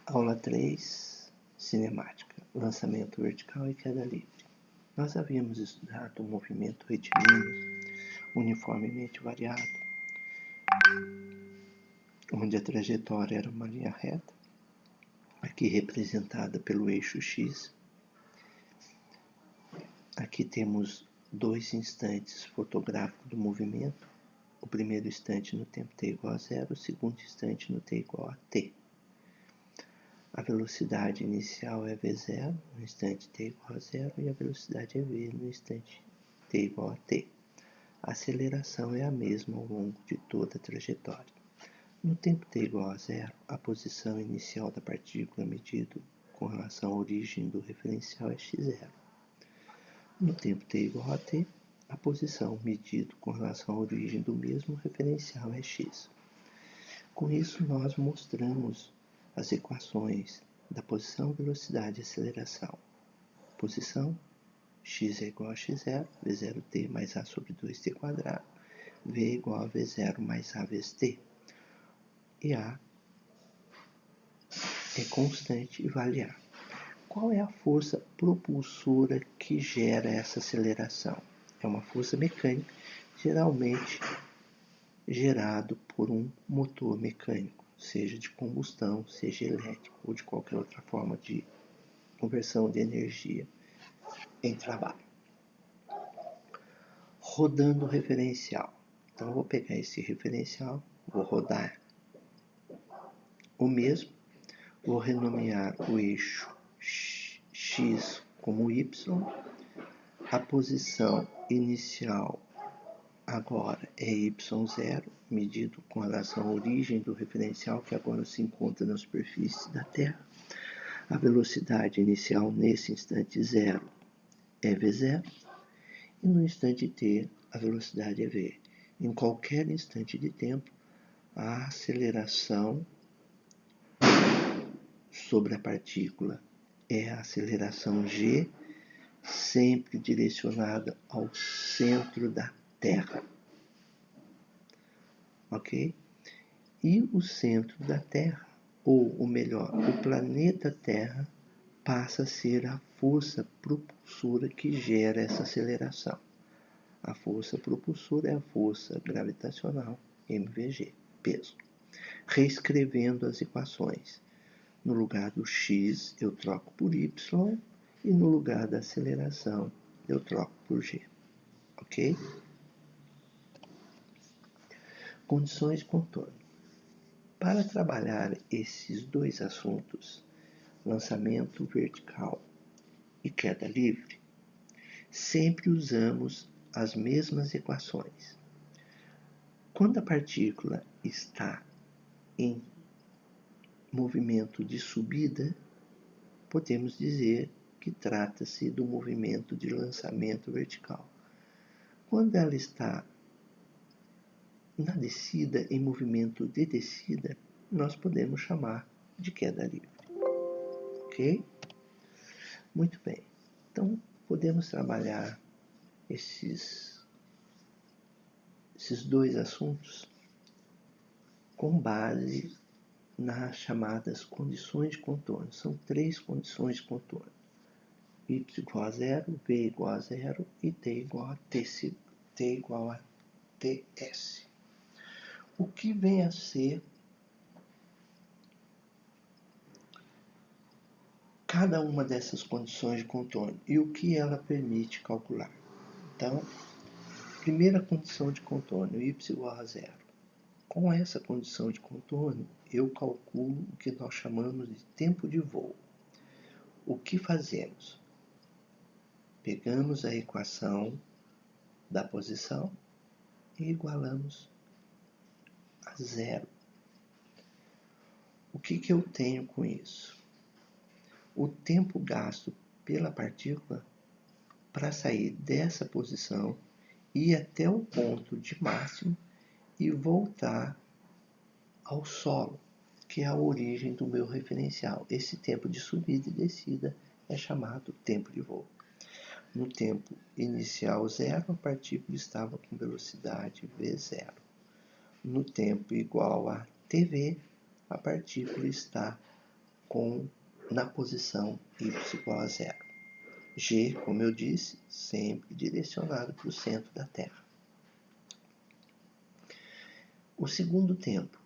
Aula 3, cinemática, lançamento vertical e queda livre. Nós havíamos estudado o movimento retilíneo uniformemente variado, onde a trajetória era uma linha reta, aqui representada pelo eixo X. Aqui temos dois instantes fotográficos do movimento, o primeiro instante no tempo t igual a 0, o segundo instante no t igual a t. A velocidade inicial é v0 no instante t igual a 0 e a velocidade é v no instante t igual a t. A aceleração é a mesma ao longo de toda a trajetória. No tempo t igual a 0, a posição inicial da partícula medida com relação à origem do referencial é x0. No tempo t igual a t, a posição medida com relação à origem do mesmo referencial é x. Com isso, nós mostramos as equações da posição, velocidade e aceleração. Posição, x é igual a x0, v0t mais a sobre 2t quadrado, v é igual a v0 mais a vezes t. E a é constante e vale a. Qual é a força propulsora que gera essa aceleração? É uma força mecânica, geralmente gerado por um motor mecânico, seja de combustão, seja elétrico ou de qualquer outra forma de conversão de energia em trabalho. Rodando o referencial. Então eu vou pegar esse referencial, vou rodar o mesmo, vou renomear o eixo X como Y, a posição inicial agora é y0, medido com relação à origem do referencial que agora se encontra na superfície da Terra. A velocidade inicial nesse instante 0 é v0 e no instante t a velocidade é v. Em qualquer instante de tempo, a aceleração sobre a partícula é a aceleração g, sempre direcionada ao centro da Terra. Ok? E o centro da Terra, ou melhor, o planeta Terra, passa a ser a força propulsora que gera essa aceleração. A força propulsora é a força gravitacional, mvg, peso. Reescrevendo as equações. No lugar do x, eu troco por y, e no lugar da aceleração, eu troco por g. Ok? Condições de contorno. Para trabalhar esses dois assuntos, lançamento vertical e queda livre, sempre usamos as mesmas equações. Quando a partícula está em movimento de subida, podemos dizer que trata-se do movimento de lançamento vertical. Quando ela está na descida, em movimento de descida, nós podemos chamar de queda livre. Ok? Muito bem. Então, podemos trabalhar esses dois assuntos com base nas chamadas condições de contorno. São 3 condições de contorno. Y igual a 0, V igual a 0 e T igual a T igual a TS. O que vem a ser cada uma dessas condições de contorno e o que ela permite calcular? Então, primeira condição de contorno, y igual a 0. Com essa condição de contorno, eu calculo o que nós chamamos de tempo de voo. O que fazemos? Pegamos a equação da posição e igualamos a 0. O que eu tenho com isso? O tempo gasto pela partícula para sair dessa posição, ir até o ponto de máximo e voltar ao solo, que é a origem do meu referencial. Esse tempo de subida e descida é chamado tempo de voo. No tempo inicial 0, a partícula estava com velocidade v0. No tempo igual a tv, a partícula está na posição y igual a 0. G, como eu disse, sempre direcionado para o centro da Terra. O segundo tempo,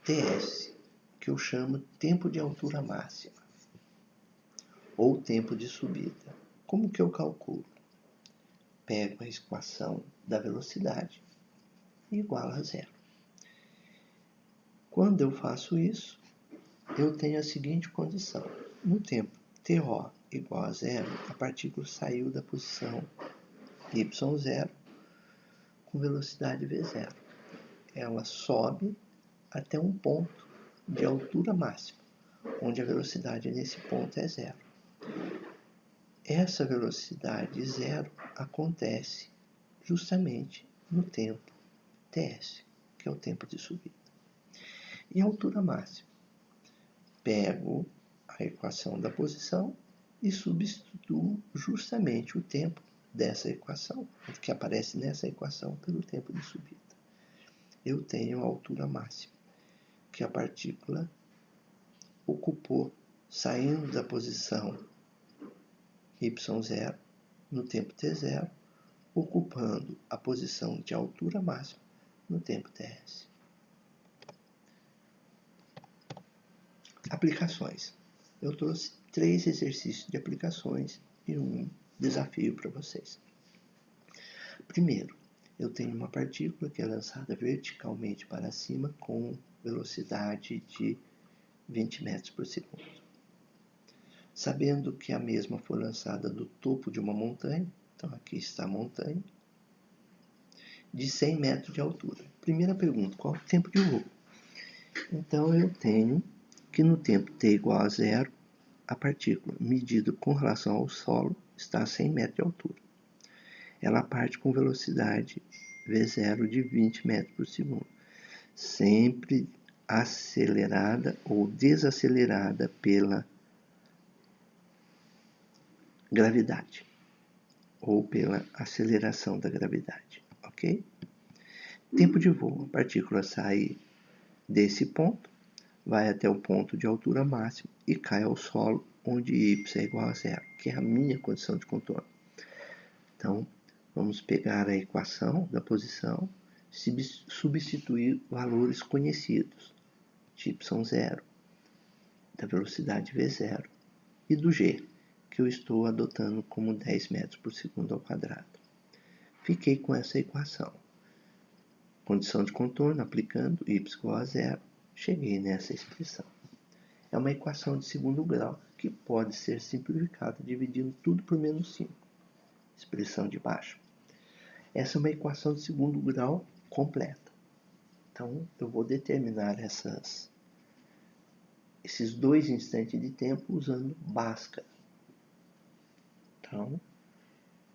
TS, que eu chamo tempo de altura máxima, ou tempo de subida. Como que eu calculo? Pego a equação da velocidade e igualo a 0. Quando eu faço isso, eu tenho a seguinte condição. No tempo TO igual a 0, a partícula saiu da posição y0 com velocidade v0. Ela sobe até um ponto de altura máxima, onde a velocidade nesse ponto é 0. Essa velocidade 0 acontece justamente no tempo ts, que é o tempo de subida. E a altura máxima? Pego a equação da posição e substituo justamente o tempo dessa equação, que aparece nessa equação, pelo tempo de subida. Eu tenho a altura máxima, que a partícula ocupou saindo da posição y0 no tempo t0, ocupando a posição de altura máxima no tempo ts. Aplicações. Eu trouxe 3 exercícios de aplicações e um desafio para vocês. Primeiro, eu tenho uma partícula que é lançada verticalmente para cima com velocidade de 20 metros por segundo. Sabendo que a mesma foi lançada do topo de uma montanha, então aqui está a montanha, de 100 metros de altura. Primeira pergunta, qual é o tempo de voo? Então eu tenho que no tempo t igual a 0, a partícula, medida com relação ao solo, está a 100 metros de altura. Ela parte com velocidade v0 de 20 metros por segundo, sempre acelerada ou desacelerada pela gravidade, ou pela aceleração da gravidade, ok? Tempo de voo, a partícula sai desse ponto, vai até o ponto de altura máxima e cai ao solo, onde y é igual a 0, que é a minha condição de contorno. Então, vamos pegar a equação da posição, substituir valores conhecidos, de y0, da velocidade v0 e do g, que eu estou adotando como 10 metros por segundo ao quadrado. Fiquei com essa equação. Condição de contorno, aplicando y igual a 0, cheguei nessa expressão. É uma equação de segundo grau que pode ser simplificada dividindo tudo por menos 5. Expressão de baixo. Essa é uma equação de segundo grau completa. Então, eu vou determinar esses 2 instantes de tempo usando Bhaskara. Então,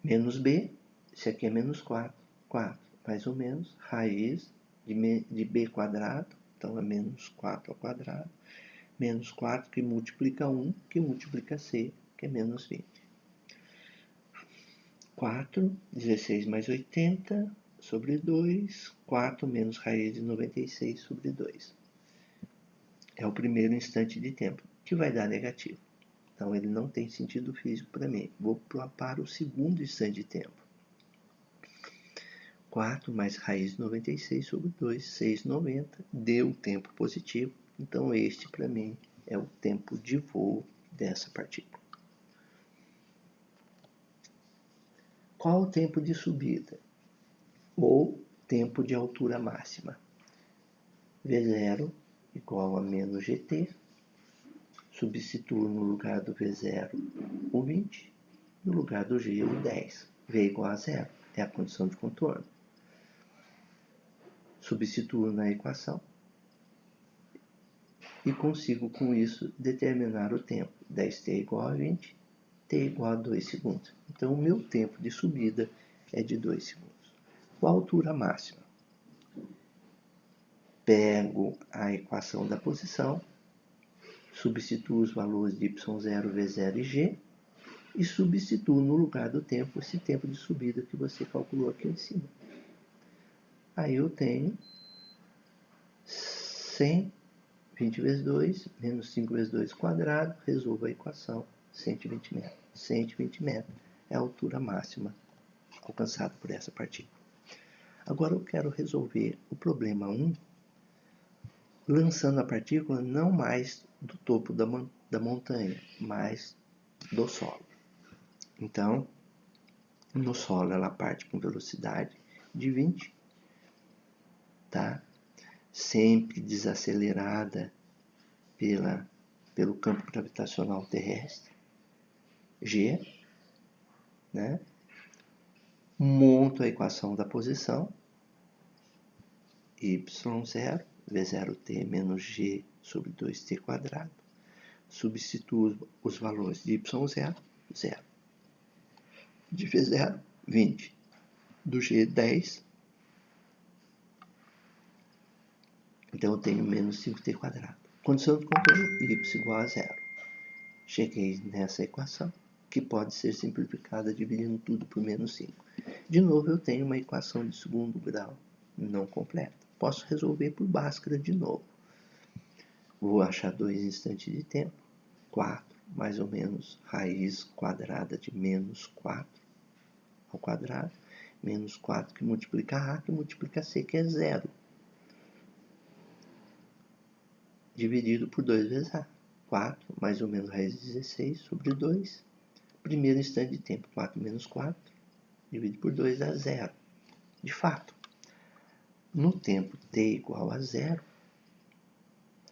menos b, esse aqui é menos 4, mais ou menos, raiz de b quadrado, então é menos 4 ao quadrado, menos 4 que multiplica 1, que multiplica c, que é menos 20. 4, 16 mais 80 sobre 2, 4 menos raiz de 96 sobre 2. É o primeiro instante de tempo, que vai dar negativo. Então, ele não tem sentido físico para mim. Vou para o segundo instante de tempo. 4 mais raiz de 96 sobre 2, 6,90, deu tempo positivo. Então, este, para mim, é o tempo de voo dessa partícula. Qual o tempo de subida? Ou tempo de altura máxima? V0 igual a menos GT. Substituo no lugar do V0 o 20, no lugar do G o 10. V igual a 0, é a condição de contorno. Substituo na equação e consigo com isso determinar o tempo. 10t igual a 20, t igual a 2 segundos. Então o meu tempo de subida é de 2 segundos. Qual a altura máxima? Pego a equação da posição, substituo os valores de y0, v0 e g e substituo no lugar do tempo esse tempo de subida que você calculou aqui em cima. Aí eu tenho 100 20 vezes 2, menos 5 vezes 2 quadrado, resolva a equação, 120 metros. 120 metros é a altura máxima alcançada por essa partícula. Agora eu quero resolver o problema 1, lançando a partícula não mais do topo da montanha, mas do solo. Então, no solo ela parte com velocidade de 20, tá? Sempre desacelerada pelo campo gravitacional terrestre, G, né? Monto a equação da posição, y0, v0t menos g sobre 2t quadrado. Substituo os valores de y0, 0. De v0, 20. Do g, 10. Então eu tenho menos 5t quadrado. Condição de contorno, y igual a 0. Cheguei nessa equação, que pode ser simplificada dividindo tudo por menos 5. De novo, eu tenho uma equação de segundo grau não completa. Posso resolver por Bhaskara de novo. Vou achar 2 instantes de tempo. 4 mais ou menos raiz quadrada de menos 4 ao quadrado. Menos 4 que multiplica A, que multiplica C, que é 0. Dividido por 2 vezes A. 4 mais ou menos raiz de 16 sobre 2. Primeiro instante de tempo, 4 menos 4. Dividido por 2 dá 0. De fato, no tempo t igual a 0,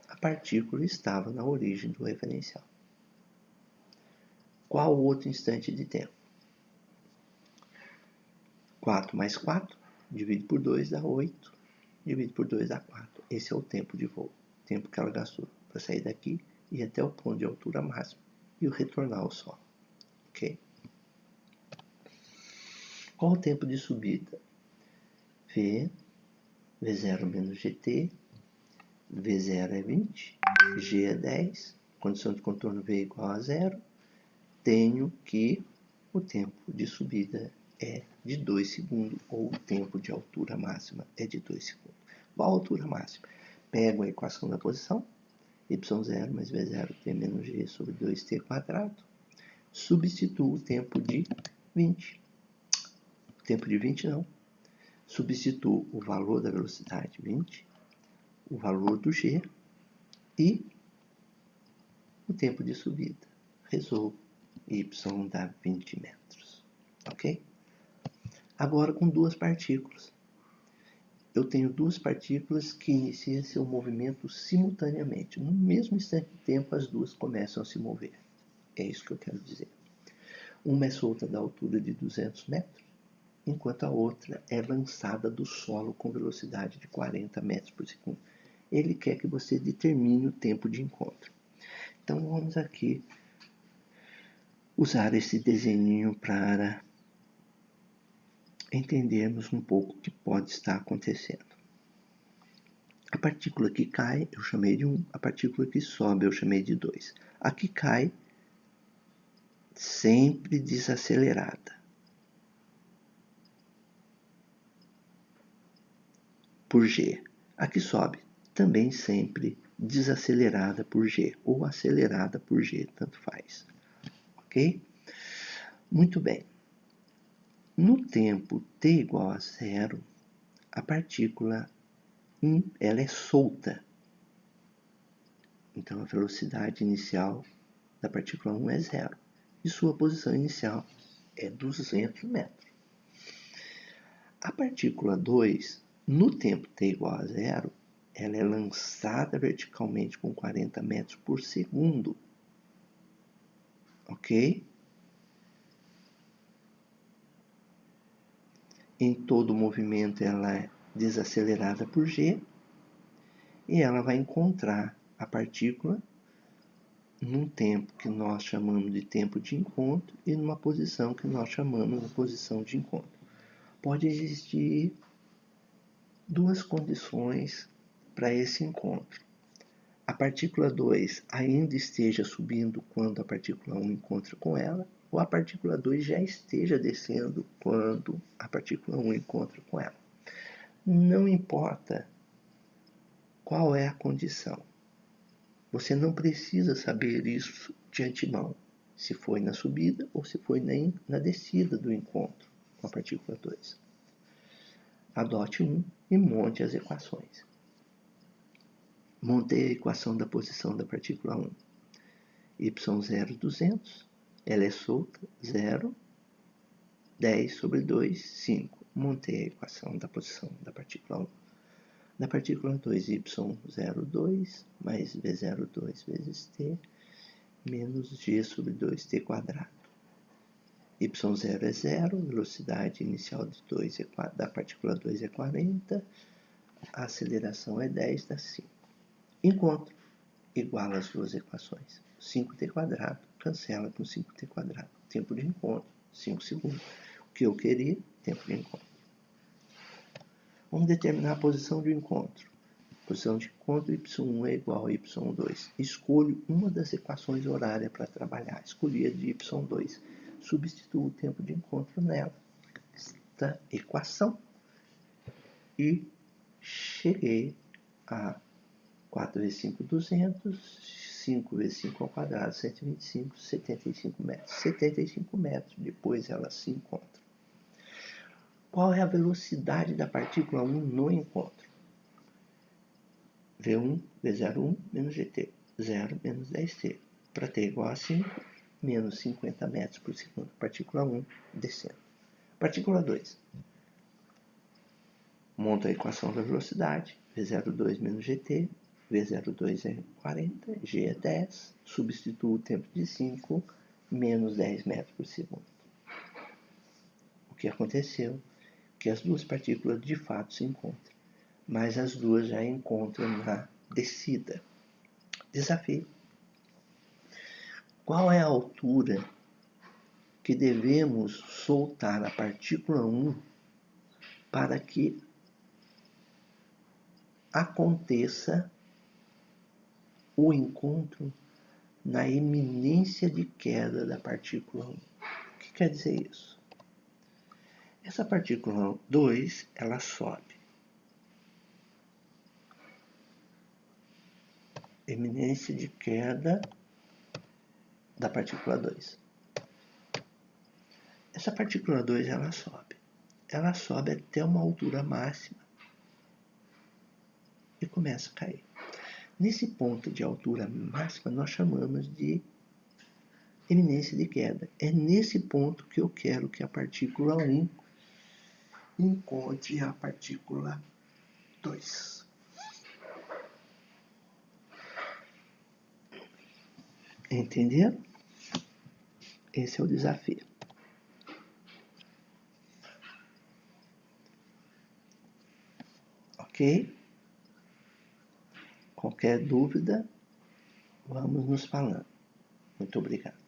a partícula estava na origem do referencial. Qual o outro instante de tempo? 4 mais 4, dividido por 2 dá 8, dividido por 2 dá 4. Esse é o tempo de voo, o tempo que ela gastou para sair daqui e ir até o ponto de altura máxima e retornar ao solo. Ok? Qual o tempo de subida? V0 menos GT, V0 é 20, G é 10, condição de contorno V igual a 0, tenho que o tempo de subida é de 2 segundos, ou o tempo de altura máxima é de 2 segundos. Qual a altura máxima? Pego a equação da posição, y0 mais v0t menos g sobre 2t quadrado, substituo o tempo de 20. O tempo de 20 não. Substituo o valor da velocidade 20, o valor do g e o tempo de subida. Resolvo. Y dá 20 metros. Ok? Agora com duas partículas. Eu tenho duas partículas que iniciam seu movimento simultaneamente. No mesmo instante de tempo, as duas começam a se mover. É isso que eu quero dizer. Uma é solta da altura de 200 metros, enquanto a outra é lançada do solo com velocidade de 40 metros por segundo. Ele quer que você determine o tempo de encontro. Então vamos aqui usar esse desenho para entendermos um pouco o que pode estar acontecendo. A partícula que cai eu chamei de 1, a partícula que sobe eu chamei de 2. A que cai sempre desacelerada por G. A que sobe também sempre desacelerada por G ou acelerada por G, tanto faz. Ok? Muito bem. No tempo t igual a 0, a partícula 1 ela é solta. Então a velocidade inicial da partícula 1 é 0 e sua posição inicial é 200 metros. A partícula 2, no tempo t igual a 0, ela é lançada verticalmente com 40 metros por segundo. Ok? Em todo movimento ela é desacelerada por G e ela vai encontrar a partícula num tempo que nós chamamos de tempo de encontro e numa posição que nós chamamos de posição de encontro. Pode existir duas condições para esse encontro. A partícula 2 ainda esteja subindo quando a partícula 1 encontra com ela, ou a partícula 2 já esteja descendo quando a partícula 1 encontra com ela. Não importa qual é a condição. Você não precisa saber isso de antemão, se foi na subida ou se foi na descida do encontro com a partícula 2. Adote um e monte as equações. Montei a equação da posição da partícula 1. y0, 200, ela é solta, 0, 10 sobre 2, 5. Montei a equação da posição da partícula 1. Da partícula 2, y0, 2, mais v02 vezes t, menos g sobre 2t quadrado. y0 é 0, velocidade inicial da partícula 2 é 40, a aceleração é 10, dá 5. Encontro igual as duas equações. 5t quadrado cancela com 5t quadrado. Tempo de encontro, 5 segundos. O que eu queria, tempo de encontro. Vamos determinar a posição de encontro. Posição de encontro, y1 é igual a y2. Escolho uma das equações horárias para trabalhar. Escolhi a de y2. Substituo o tempo de encontro nela. Esta equação. E cheguei a 4 vezes 5, 200. 5 vezes 5 ao quadrado, 125, 75 metros. 75 metros, depois ela se encontra. Qual é a velocidade da partícula 1 no encontro? V1, V01 menos GT, 0 menos 10T. Para T igual a 5, menos 50 metros por segundo. Partícula 1 descendo. Partícula 2. Monto a equação da velocidade. V02 menos GT. V02 é 40, G é 10. Substituo o tempo de 5, menos 10 metros por segundo. O que aconteceu? Que as duas partículas de fato se encontram, mas as duas já encontram na descida. Desafio. Qual é a altura que devemos soltar a partícula 1 para que aconteça o encontro na iminência de queda da partícula 1? O que quer dizer isso? Essa partícula 2, ela sobe. Iminência de queda da partícula 2. Essa partícula 2, ela sobe. Ela sobe até uma altura máxima e começa a cair. Nesse ponto de altura máxima, nós chamamos de iminência de queda. É nesse ponto que eu quero que a partícula 1 encontre a partícula 2. Entenderam? Esse é o desafio. Ok? Qualquer dúvida, vamos nos falando. Muito obrigado.